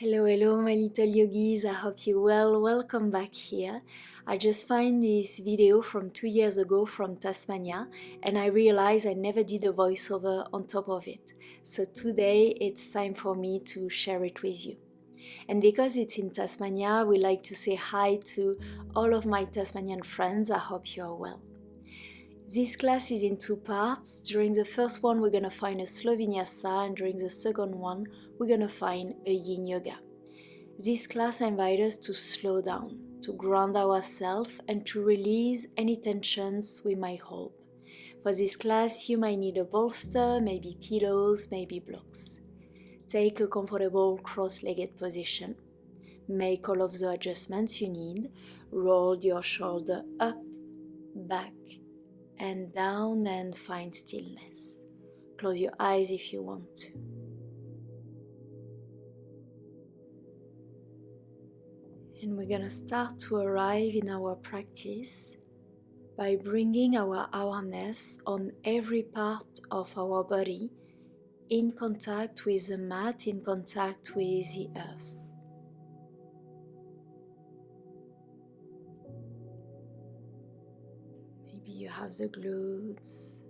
Hello, hello, my little yogis. I hope you're well. Welcome back here. I just find this video from 2 years ago from Tasmania, and I realized I never did a voiceover on top of it. So today it's time for me to share it with you. And because it's in Tasmania, we like to say hi to all of my Tasmanian friends. I hope you are well. This class is in two parts. During the first one, we're going to find a slow vinyasa, and during the second one, we're going to find a yin yoga. This class invites us to slow down, to ground ourselves, and to release any tensions we might hold. For this class, you might need a bolster, maybe pillows, maybe blocks. Take a comfortable cross-legged position. Make all of the adjustments you need. Roll your shoulder up, back, and down, and find stillness. Close your eyes if you want to. And we're going to start to arrive in our practice by bringing our awareness on every part of our body in contact with the mat, in contact with the earth. Maybe you have the glutes,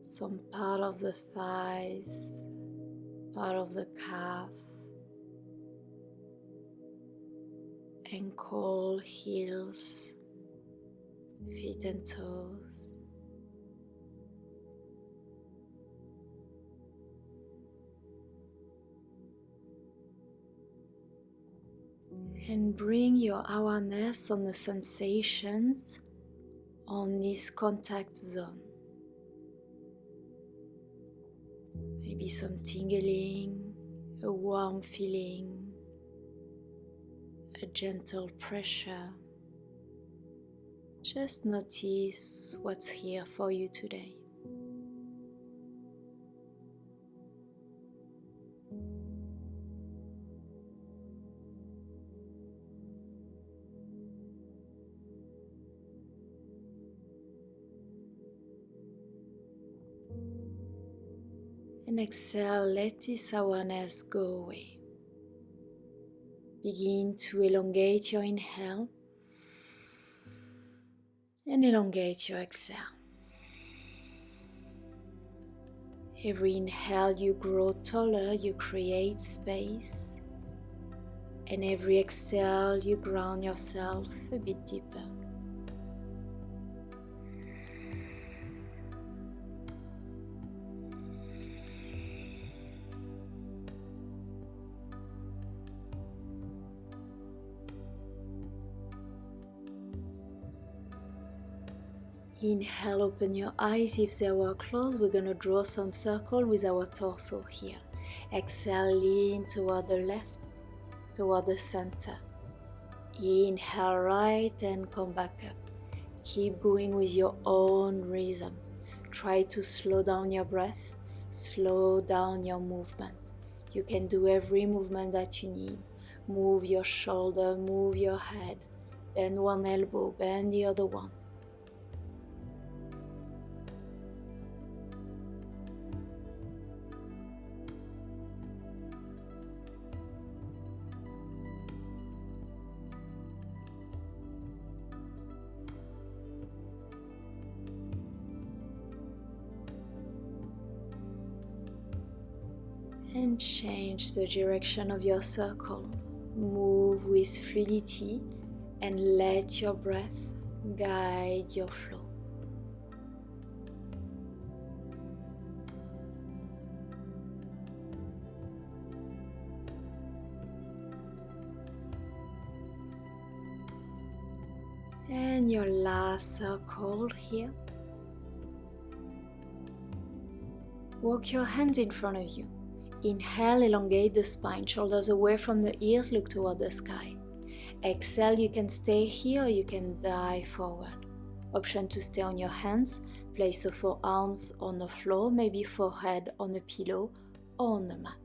some part of the thighs, part of the calf, ankle, heels, feet and toes. And bring your awareness on the sensations on this contact zone. Maybe some tingling, a warm feeling, a gentle pressure. Just notice what's here for you today. And exhale, let this awareness go away. Begin to elongate your inhale and elongate your exhale. Every inhale you grow taller, you create space. And every exhale you ground yourself a bit deeper. Inhale, open your eyes. If they were closed, we're going to draw some circle with our torso here. Exhale, lean toward the left, toward the center. Inhale right and come back up. Keep going with your own rhythm. Try to slow down your breath, slow down your movement. You can do every movement that you need. Move your shoulder, move your head. Bend one elbow, bend the other one. And change the direction of your circle. Move with fluidity and let your breath guide your flow. And your last circle here. Walk your hands in front of you. Inhale, elongate the spine, shoulders away from the ears, look toward the sky. Exhale, you can stay here or you can dive forward. Option to stay on your hands, place the forearms on the floor, maybe forehead on a pillow or on the mat.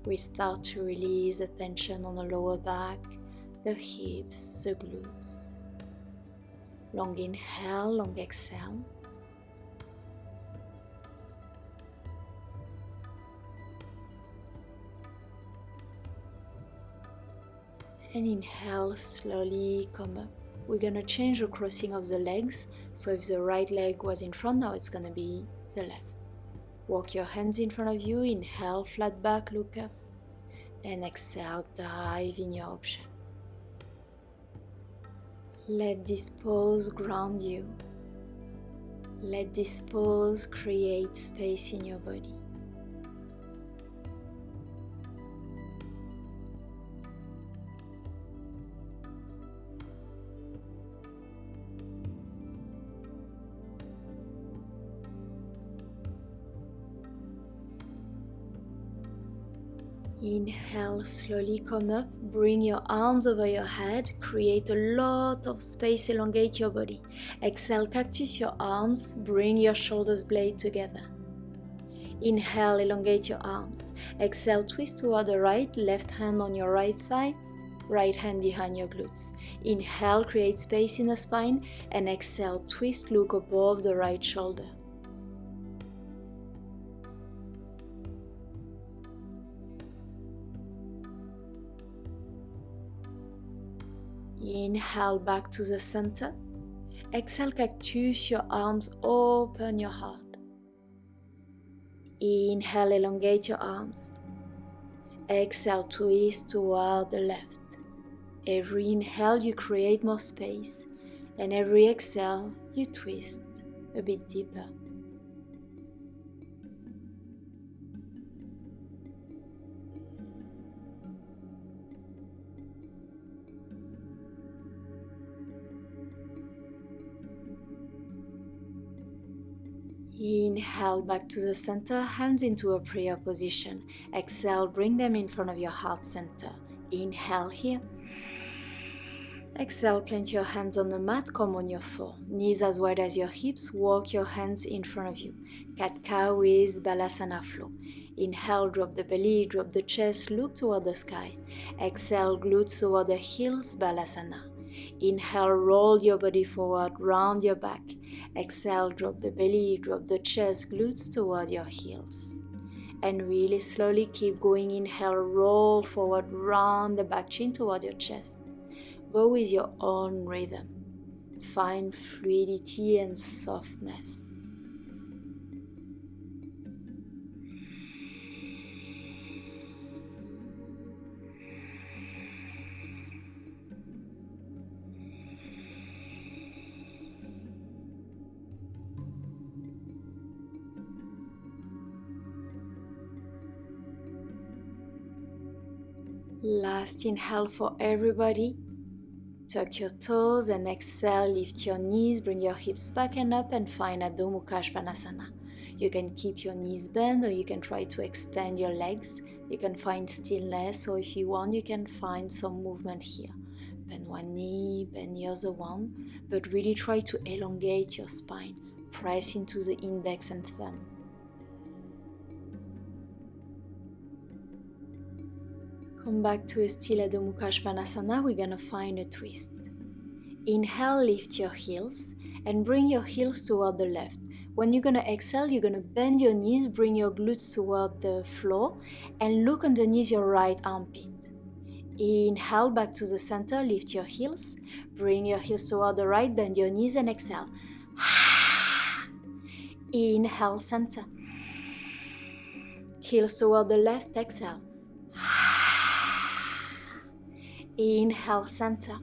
We start to release the tension on the lower back, the hips, the glutes. Long inhale, long exhale. And inhale, slowly come up. We're gonna change the crossing of the legs. So if the right leg was in front, now it's gonna be the left. Walk your hands in front of you. Inhale, flat back, look up. And exhale, dive in your option. Let this pose ground you. Let this pose create space in your body. Inhale, slowly come up, bring your arms over your head, create a lot of space, elongate your body. Exhale, cactus your arms, bring your shoulders blade together. Inhale, elongate your arms. Exhale, twist toward the right, left hand on your right thigh, right hand behind your glutes. Inhale, create space in the spine, and exhale, twist, look above the right shoulder. Inhale back to the center. Exhale, cactus your arms, open your heart. Inhale, elongate your arms. Exhale, twist toward the left. Every inhale you create more space, and every exhale you twist a bit deeper. Inhale back to the center, hands into a prayer position. Exhale, bring them in front of your heart center. Inhale here. Exhale, plant your hands on the mat, come on your floor. Knees as wide as your hips, walk your hands in front of you. Cat-cow with Balasana flow. Inhale, drop the belly, drop the chest, look toward the sky. Exhale, glutes toward the heels, Balasana. Inhale, roll your body forward, round your back. Exhale, drop the belly, drop the chest, glutes toward your heels. And really slowly keep going. Inhale, roll forward, round the back, chin toward your chest. Go with your own rhythm. Find fluidity and softness. Last inhale for everybody. Tuck your toes and exhale, lift your knees, bring your hips back and up and find Adho Mukha Svanasana. You can keep your knees bent or you can try to extend your legs. You can find stillness, or if you want you can find some movement here. Bend one knee, bend the other one, but really try to elongate your spine. Press into the index and thumb. Come back to a still Adho Mukha Svanasana. We're going to find a twist. Inhale, lift your heels and bring your heels toward the left. When you're going to exhale, you're going to bend your knees, bring your glutes toward the floor and look underneath your right armpit. Inhale, back to the center, lift your heels, bring your heels toward the right, bend your knees and exhale. Inhale, center. Heels toward the left, exhale. Inhale, center.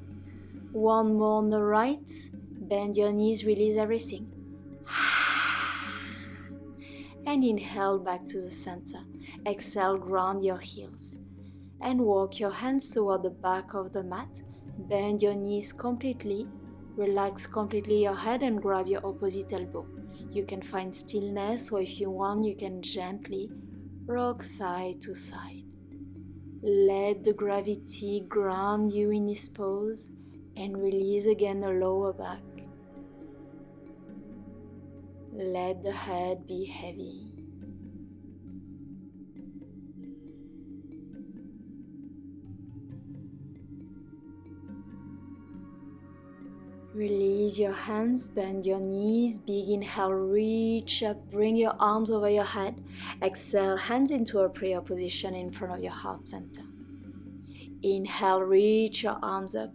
One more on the right. Bend your knees, release everything. And inhale back to the center. Exhale, ground your heels. And walk your hands toward the back of the mat. Bend your knees completely. Relax completely your head and grab your opposite elbow. You can find stillness, or if you want, you can gently rock side to side. Let the gravity ground you in this pose and release again the lower back. Let the head be heavy. Release your hands, bend your knees, big inhale, reach up, bring your arms over your head. Exhale, hands into a prayer position in front of your heart center. Inhale, reach your arms up.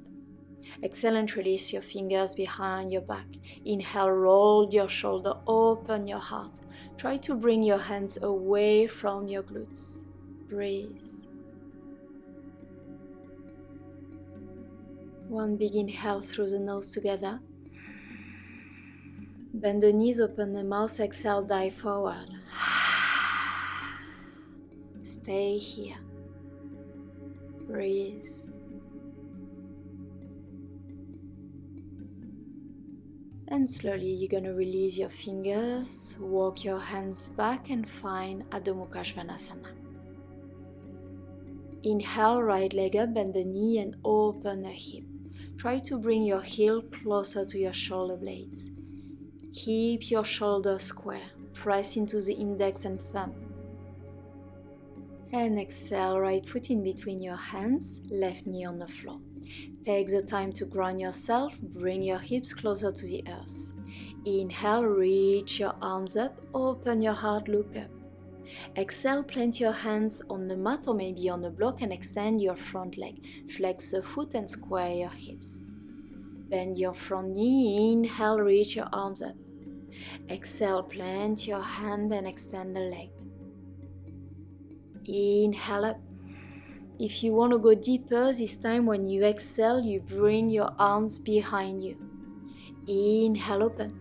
Exhale and release your fingers behind your back. Inhale, roll your shoulder, open your heart. Try to bring your hands away from your glutes. Breathe. One big inhale through the nose together. Bend the knees, open the mouth, exhale, dive forward. Stay here. Breathe. And slowly you're going to release your fingers, walk your hands back and find Adho Mukha Svanasana. Inhale, right leg up, bend the knee and open the hip. Try to bring your heel closer to your shoulder blades. Keep your shoulders square. Press into the index and thumb. And exhale, right foot in between your hands, left knee on the floor. Take the time to ground yourself, bring your hips closer to the earth. Inhale, reach your arms up, open your heart, look up. Exhale, plant your hands on the mat or maybe on the block and extend your front leg. Flex the foot and square your hips. Bend your front knee, inhale, reach your arms up. Exhale, plant your hand and extend the leg. Inhale up. If you want to go deeper, this time when you exhale, you bring your arms behind you. Inhale, open.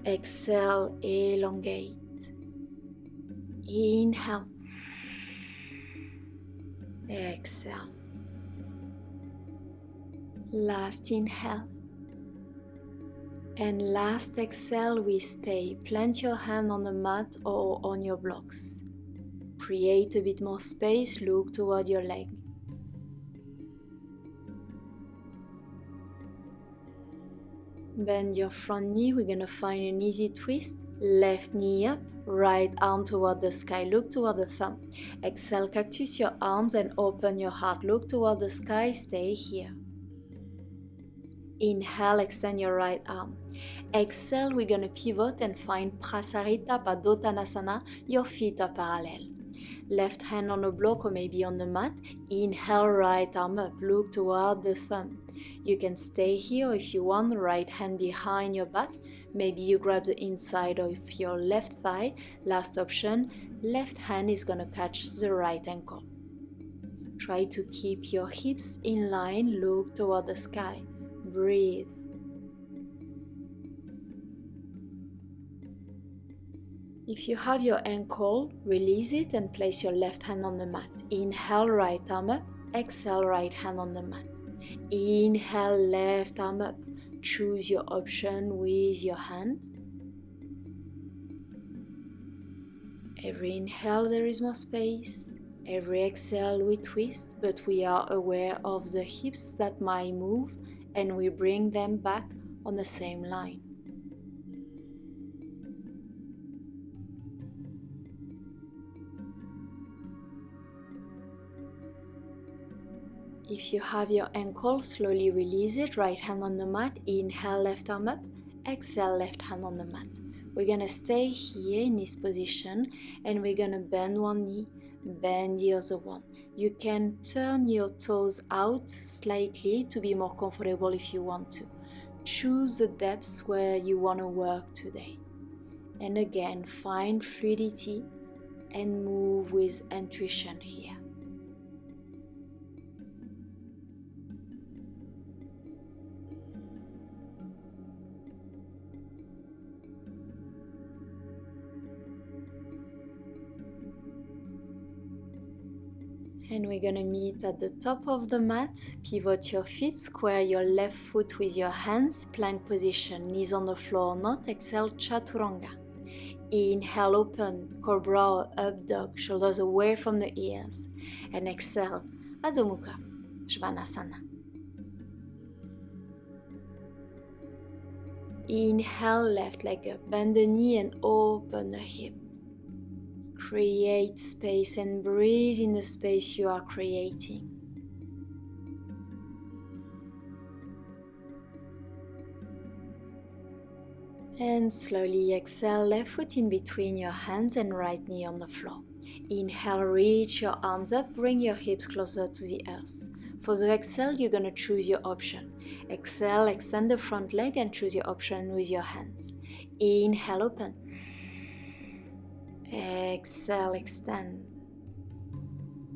Exhale, elongate. Inhale. Exhale. Last inhale. And last exhale, we stay. Plant your hand on the mat or on your blocks. Create a bit more space, look toward your leg. Bend your front knee, we're gonna find an easy twist. Left knee up, right arm toward the sky, look toward the thumb. Exhale, cactus your arms and open your heart, look toward the sky, stay here. Inhale, extend your right arm. Exhale, we're gonna pivot and find Prasarita Padottanasana, your feet are parallel. Left hand on a block or maybe on the mat. Inhale, right arm up, look toward the thumb. You can stay here if you want, right hand behind your back. Maybe you grab the inside of your left thigh. Last option, left hand is gonna catch the right ankle. Try to keep your hips in line, look toward the sky. Breathe. If you have your ankle, release it and place your left hand on the mat. Inhale, right arm up. Exhale, right hand on the mat. Inhale, left arm up. Choose your option with your hand. Every inhale there is more space. Every exhale we twist, but we are aware of the hips that might move and we bring them back on the same line. If you have your ankle, slowly release it, right hand on the mat, inhale, left arm up, exhale, left hand on the mat. We're gonna stay here in this position and we're gonna bend one knee, bend the other one. You can turn your toes out slightly to be more comfortable if you want to. Choose the depths where you want to work today. And again, find fluidity and move with intuition here. And we're gonna meet at the top of the mat. Pivot your feet, square your left foot with your hands, plank position, knees on the floor or not. Exhale, Chaturanga. Inhale, open, Cobra or up dog, shoulders away from the ears. And exhale, Adho Mukha Svanasana. Inhale, left leg up, bend the knee and open the hip. Create space and breathe in the space you are creating. And slowly exhale, left foot in between your hands and right knee on the floor. Inhale, reach your arms up, bring your hips closer to the earth. For the exhale, you're going to choose your option. Exhale, extend the front leg and choose your option with your hands. Inhale, open. Exhale, extend.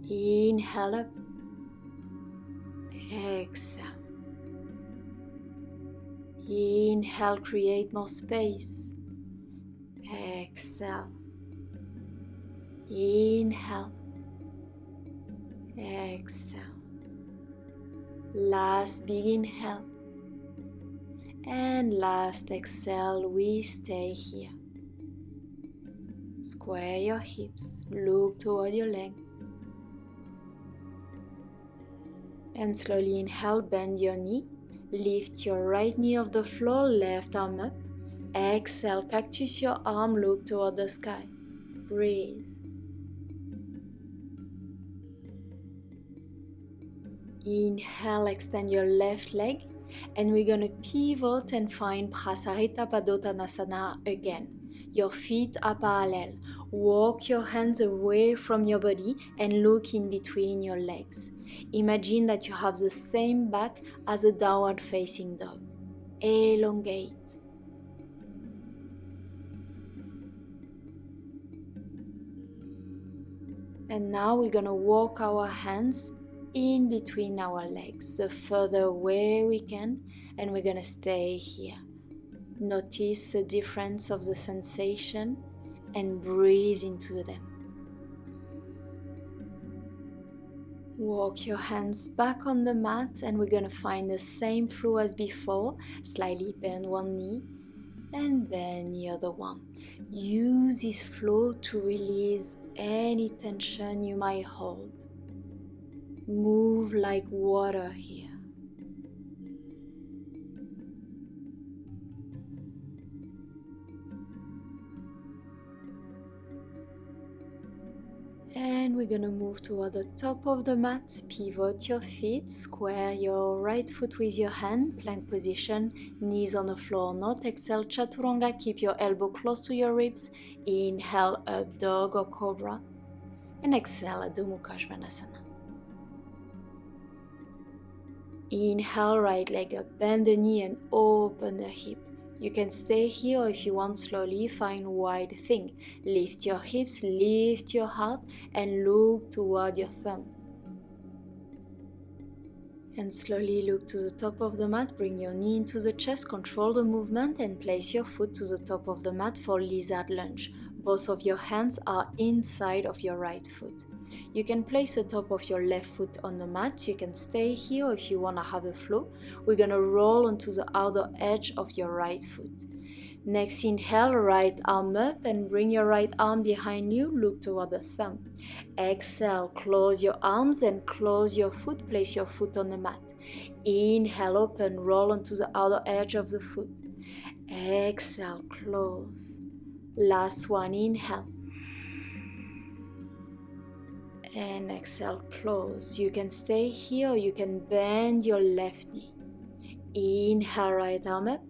Inhale up. Exhale. Inhale, create more space. Exhale. Inhale. Exhale. Last big inhale. And last exhale, we stay here. Square your hips, look toward your leg. And slowly inhale, bend your knee. Lift your right knee off the floor, left arm up. Exhale, cactus your arm, look toward the sky. Breathe. Inhale, extend your left leg. And we're going to pivot and find Prasarita Padottanasana again. Your feet are parallel. Walk your hands away from your body and look in between your legs. Imagine that you have the same back as a downward facing dog. Elongate. And now we're going to walk our hands in between our legs, the further away we can, and we're going to stay here. Notice the difference of the sensation and breathe into them. Walk your hands back on the mat and we're going to find the same flow as before. Slightly bend one knee and bend the other one. Use this flow to release any tension you might hold. Move like water here. And we're going to move toward the top of the mat. Pivot your feet, square your right foot with your hand, plank position, knees on the floor not. Exhale, Chaturanga, keep your elbow close to your ribs. Inhale, up dog or cobra. And exhale, Adho Mukha Svanasana. Inhale, right leg up, bend the knee and open the hip. You can stay here or if you want slowly, find wide thing. Lift your hips, lift your heart and look toward your thumb. And slowly look to the top of the mat, bring your knee into the chest, control the movement and place your foot to the top of the mat for lizard lunge. Both of your hands are inside of your right foot. You can place the top of your left foot on the mat. You can stay here if you want to have a flow. We're going to roll onto the outer edge of your right foot. Next, inhale, right arm up and bring your right arm behind you. Look toward the thumb. Exhale, close your arms and close your foot. Place your foot on the mat. Inhale, open, roll onto the outer edge of the foot. Exhale, close. Last one, inhale. And exhale, close. You can stay here or you can bend your left knee. Inhale, right arm up.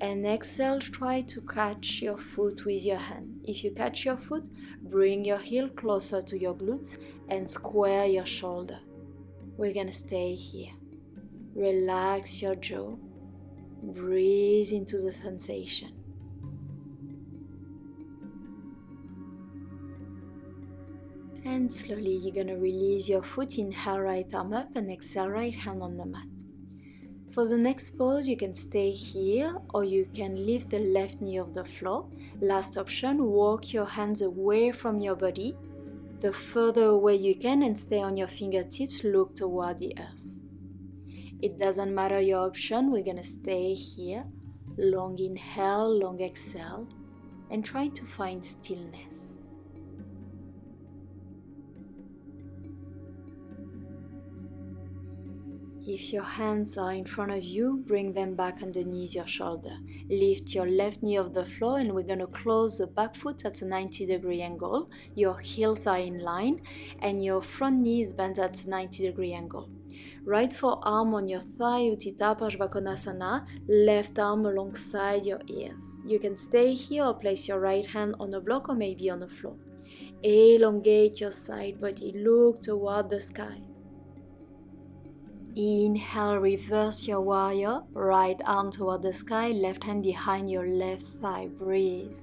And exhale, try to catch your foot with your hand. If you catch your foot, bring your heel closer to your glutes and square your shoulder. We're gonna stay here. Relax your jaw. Breathe into the sensation. And slowly you're going to release your foot, inhale right arm up and exhale right hand on the mat. For the next pose you can stay here or you can lift the left knee off the floor. Last option, walk your hands away from your body, the further away you can and stay on your fingertips, look toward the earth. It doesn't matter your option, we're going to stay here. Long inhale, long exhale and try to find stillness. If your hands are in front of you, bring them back underneath your shoulder. Lift your left knee off the floor and we're going to close the back foot at a 90-degree angle. Your heels are in line and your front knee is bent at a 90-degree angle. Right forearm on your thigh, Utthita Parsvakonasana, left arm alongside your ears. You can stay here or place your right hand on a block or maybe on the floor. Elongate your side body, look toward the sky. Inhale, reverse your warrior, right arm toward the sky, left hand behind your left thigh, breathe.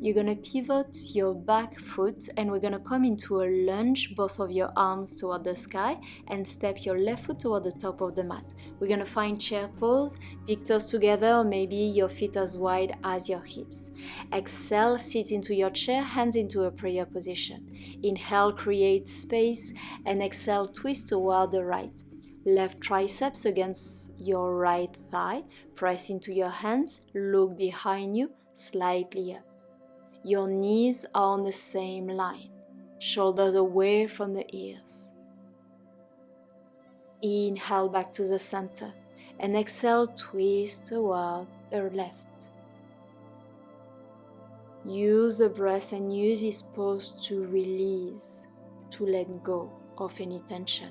You're going to pivot your back foot and we're going to come into a lunge, both of your arms toward the sky, and step your left foot toward the top of the mat. We're going to find chair pose, big toes together, or maybe your feet as wide as your hips. Exhale, sit into your chair, hands into a prayer position. Inhale, create space, and exhale, twist toward the right. Left triceps against your right thigh, press into your hands, look behind you, slightly up. Your knees are on the same line, shoulders away from the ears. Inhale back to the center and exhale, twist toward the left. Use the breath and use this pose to release, to let go of any tension.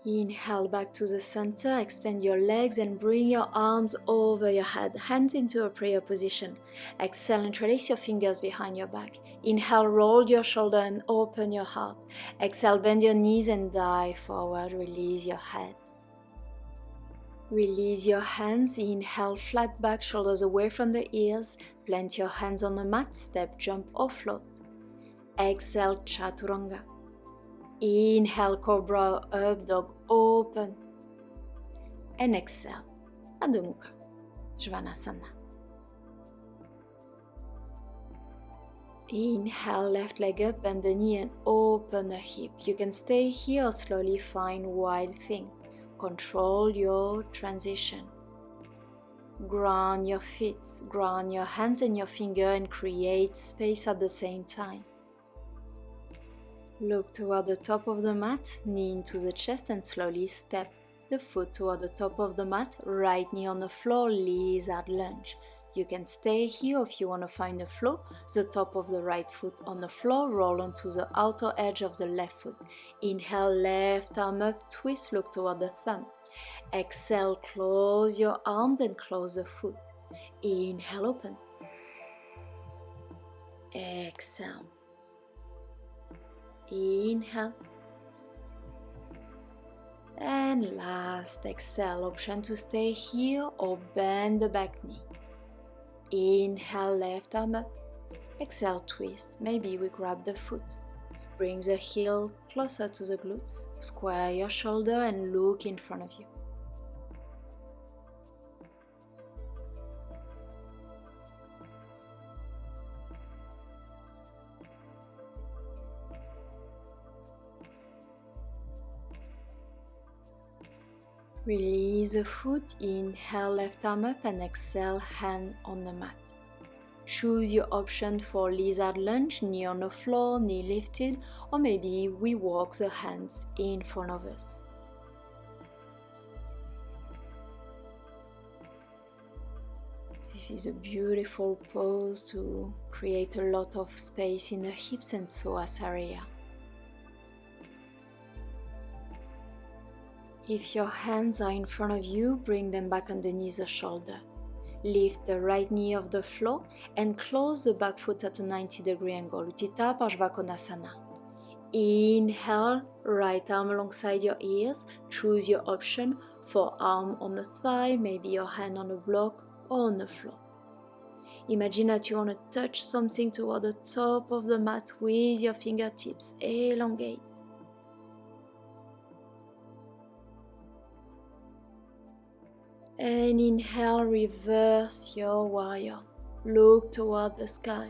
Inhale back to the center, extend your legs and bring your arms over your head, hands into a prayer position. Exhale, interlace your fingers behind your back. Inhale, roll your shoulder and open your heart. Exhale, bend your knees and dive forward, release your head. Release your hands, inhale, flat back, shoulders away from the ears. Plant your hands on the mat, step, jump or float. Exhale, chaturanga. Inhale, cobra, up dog, open. And exhale, Adho Mukha, Svanasana. Inhale, left leg up, bend the knee and open the hip. You can stay here or slowly find wild thing. Control your transition. Ground your feet, ground your hands and your finger and create space at the same time. Look toward the top of the mat, knee into the chest and slowly step the foot toward the top of the mat, right knee on the floor, lizard lunge. You can stay here if you want to find the floor, the top of the right foot on the floor, roll onto the outer edge of the left foot. Inhale, left arm up, twist, look toward the thumb. Exhale, close your arms and close the foot. Inhale, open. Exhale. Inhale. And last, exhale, option to stay here or bend the back knee. Inhale, left arm up. Exhale, twist. Maybe we grab the foot. Bring the heel closer to the glutes. Square your shoulder and look in front of you. Release the foot, inhale left arm up and exhale hand on the mat. Choose your option for lizard lunge, knee on the floor, knee lifted, or maybe we walk the hands in front of us. This is a beautiful pose to create a lot of space in the hips and psoas area. If your hands are in front of you, bring them back underneath the shoulder. Lift the right knee off the floor and close the back foot at a 90-degree angle. Utthita Parsvakonasana. Inhale, right arm alongside your ears. Choose your option for arm on the thigh, maybe your hand on the block or on the floor. Imagine that you want to touch something toward the top of the mat with your fingertips. Elongate. And inhale, reverse your warrior. Look toward the sky.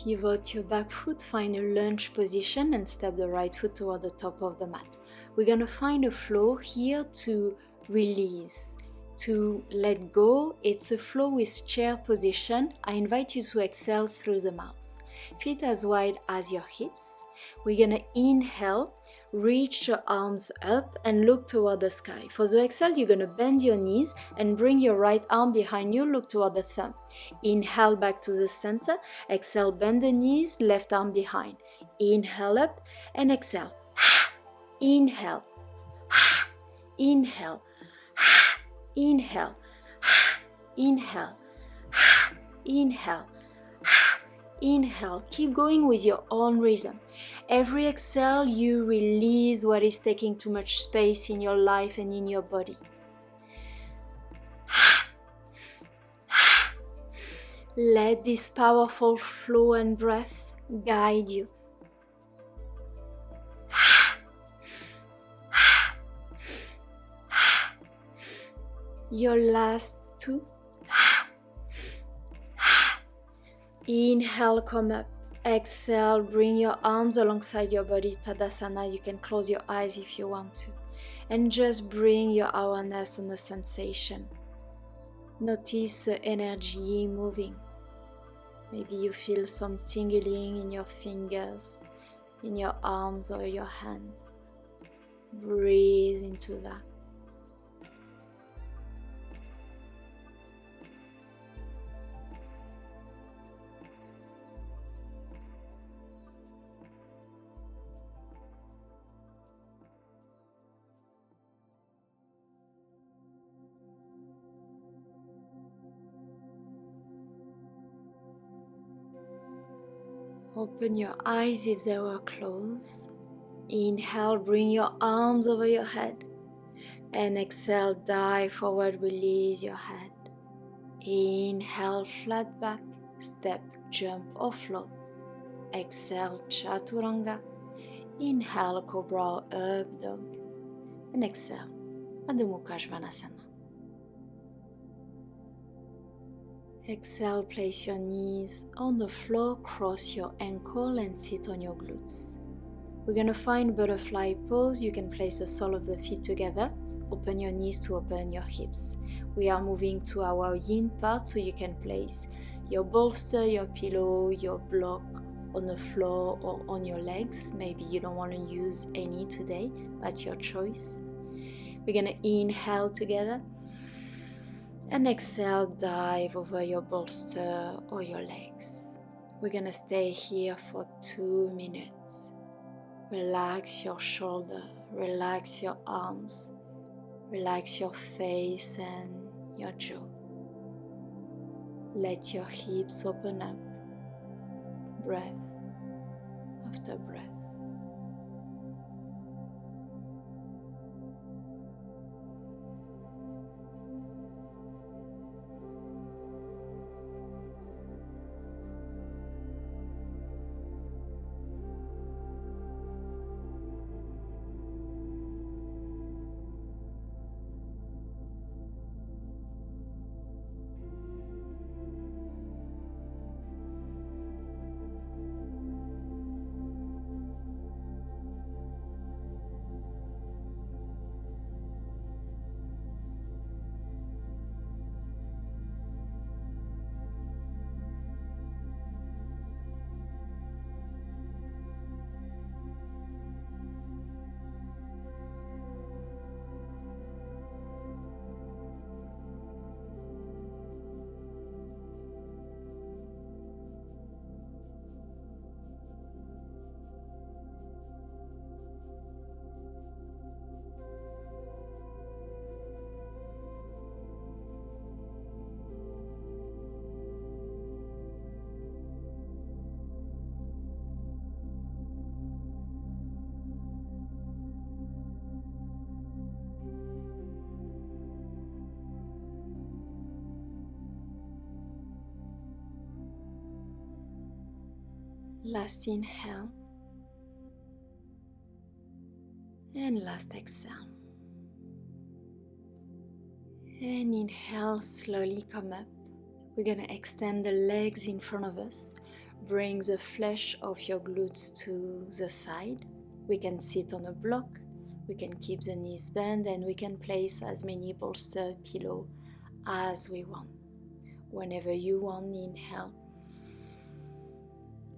Pivot your back foot, find a lunge position and step the right foot toward the top of the mat. We're going to find a flow here to release, to let go. It's a flow with chair position. I invite you to exhale through the mouth. Feet as wide as your hips. We're going to inhale, Reach your arms up and look toward the sky. For the exhale, you're going to bend your knees and bring your right arm behind you, look toward the thumb. Inhale back to the center. Exhale, bend the knees, left arm behind. Inhale up and exhale. Inhale. Inhale. Inhale. Inhale. Inhale. Inhale. Keep going with your own rhythm. Every exhale, you release what is taking too much space in your life and in your body. Let this powerful flow and breath guide you. Your last two. Inhale, come up. Exhale, bring your arms alongside your body, Tadasana. You can close your eyes if you want to. And just bring your awareness on the sensation. Notice the energy moving. Maybe you feel some tingling in your fingers, in your arms or your hands. Breathe into that. Open your eyes if they were closed. Inhale, bring your arms over your head. And exhale, dive forward, release your head. Inhale, flat back, step, jump or float. Exhale, Chaturanga. Inhale, Cobra or Up Dog. And exhale, Adho Mukha Svanasana. Exhale, place your knees on the floor, cross your ankle and sit on your glutes. We're going to find butterfly pose. You can place the sole of the feet together. Open your knees to open your hips. We are moving to our yin part, so you can place your bolster, your pillow, your block on the floor or on your legs. Maybe you don't want to use any today, that's your choice. We're going to inhale together. And exhale, dive over your bolster or your legs. We're gonna stay here for 2 minutes. Relax your shoulder, relax your arms, relax your face and your jaw. Let your hips open up, breath after breath. Last inhale and last exhale. And inhale, slowly come up. We're going to extend the legs in front of us. Bring the flesh of your glutes to the side. We can sit on a block. We can keep the knees bent and we can place as many bolster pillow as we want. Whenever you want, inhale.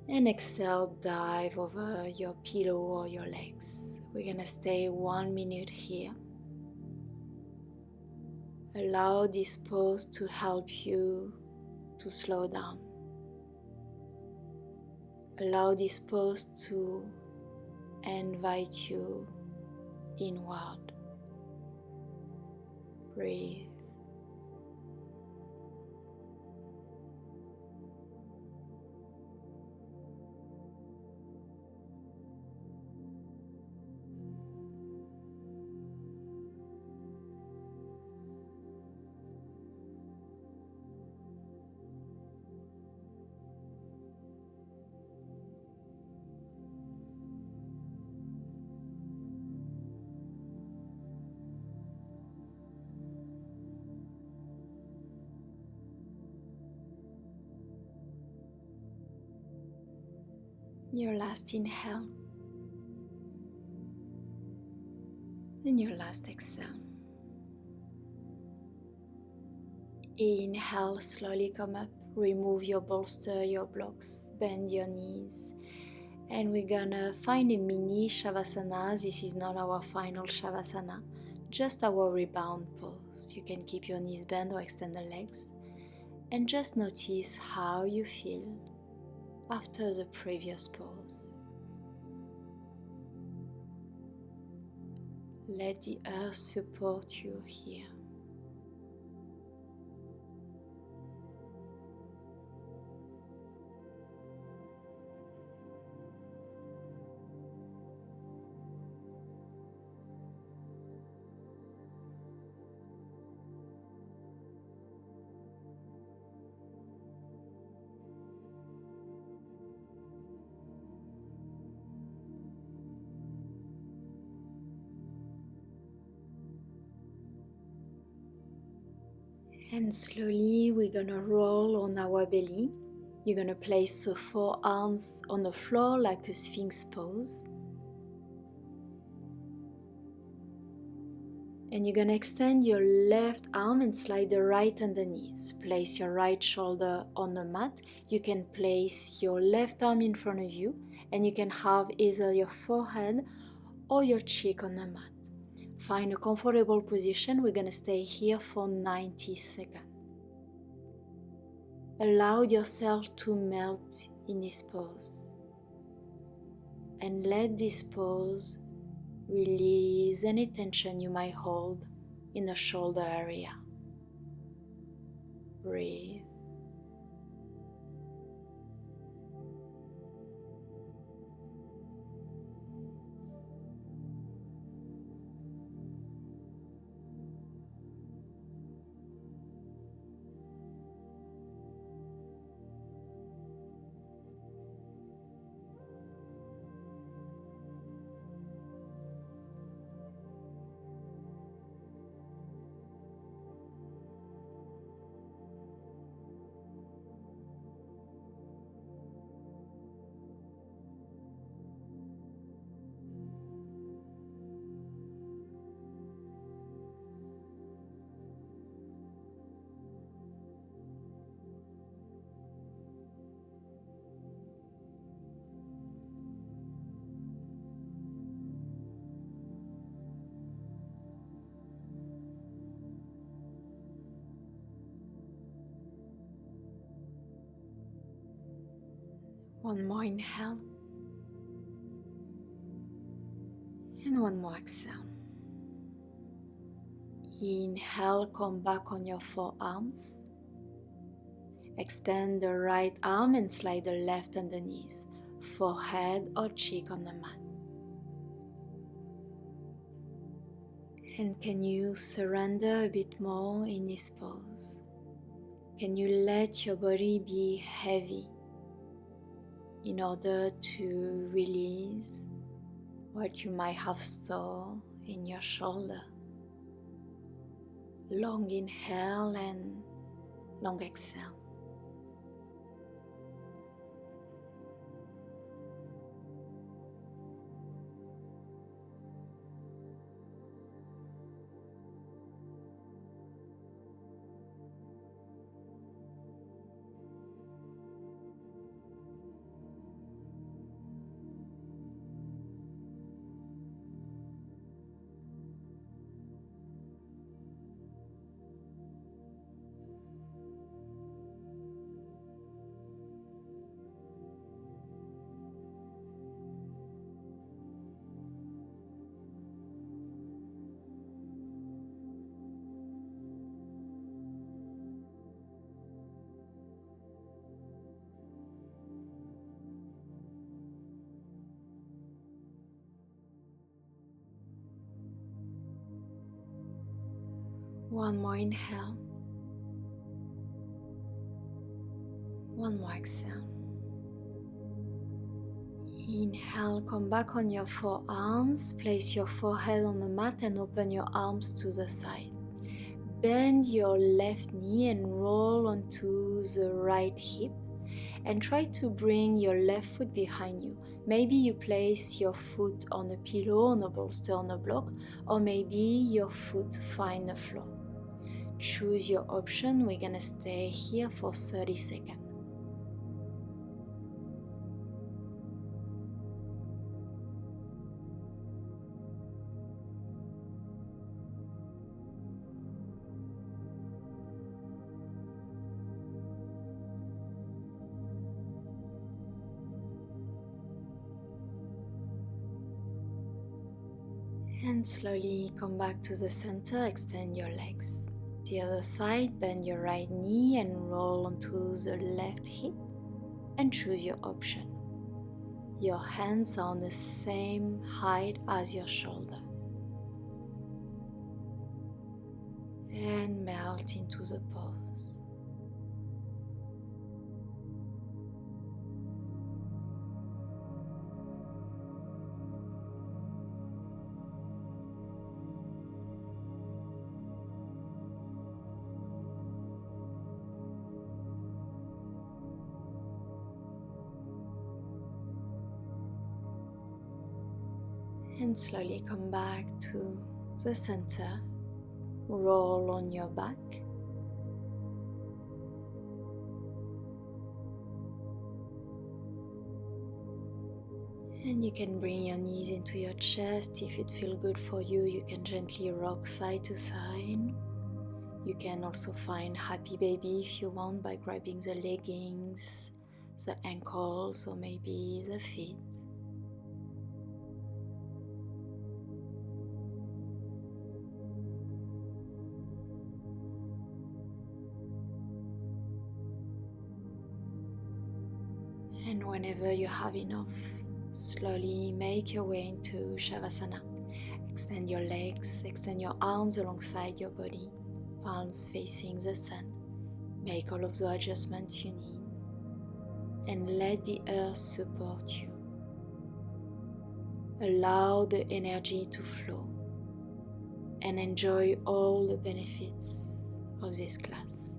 And exhale, dive over your pillow or your legs. We're gonna stay 1 minute here. Allow this pause to help you to slow down. Allow this pause to invite you inward. Breathe. Your last inhale and your last exhale. Inhale, slowly come up, remove your bolster, your blocks, bend your knees, and we're gonna find a mini Shavasana. This is not our final Shavasana, just our rebound pose. You can keep your knees bent or extend the legs, and just notice how you feel after the previous pose. Let the earth support you here. And slowly we're gonna roll on our belly. You're gonna place the forearms on the floor like a sphinx pose. And you're gonna extend your left arm and slide the right underneath. Place your right shoulder on the mat. You can place your left arm in front of you, and you can have either your forehead or your cheek on the mat. Find a comfortable position. We're gonna stay here for 90 seconds. Allow yourself to melt in this pose. And let this pose release any tension you might hold in the shoulder area. Breathe. One more inhale and one more exhale. Inhale, come back on your forearms. Extend the right arm and slide the left underneath, forehead or cheek on the mat. And can you surrender a bit more in this pose? Can you let your body be heavy in order to release what you might have stored in your shoulder? Long inhale and long exhale. One more inhale. One more exhale. Inhale, come back on your forearms, place your forehead on the mat and open your arms to the side. Bend your left knee and roll onto the right hip and try to bring your left foot behind you. Maybe you place your foot on a pillow, on a bolster, on a block, or maybe your foot find the floor. Choose your option. We're gonna stay here for 30 seconds. And slowly come back to the center, extend your legs. The other side, bend your right knee and roll onto the left hip and choose your option. Your hands are on the same height as your shoulder. And melt into the pose. And slowly come back to the center. Roll on your back. And you can bring your knees into your chest. If it feels good for you, you can gently rock side to side. You can also find happy baby if you want by grabbing the leggings, the ankles, or maybe the feet. And whenever you have enough, slowly make your way into Shavasana. Extend your legs, extend your arms alongside your body, palms facing the sun. Make all of the adjustments you need and let the earth support you. Allow the energy to flow and enjoy all the benefits of this class.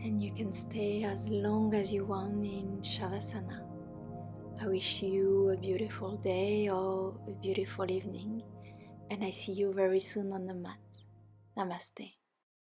And you can stay as long as you want in Shavasana. I wish you a beautiful day or a beautiful evening, and I see you very soon on the mat. Namaste.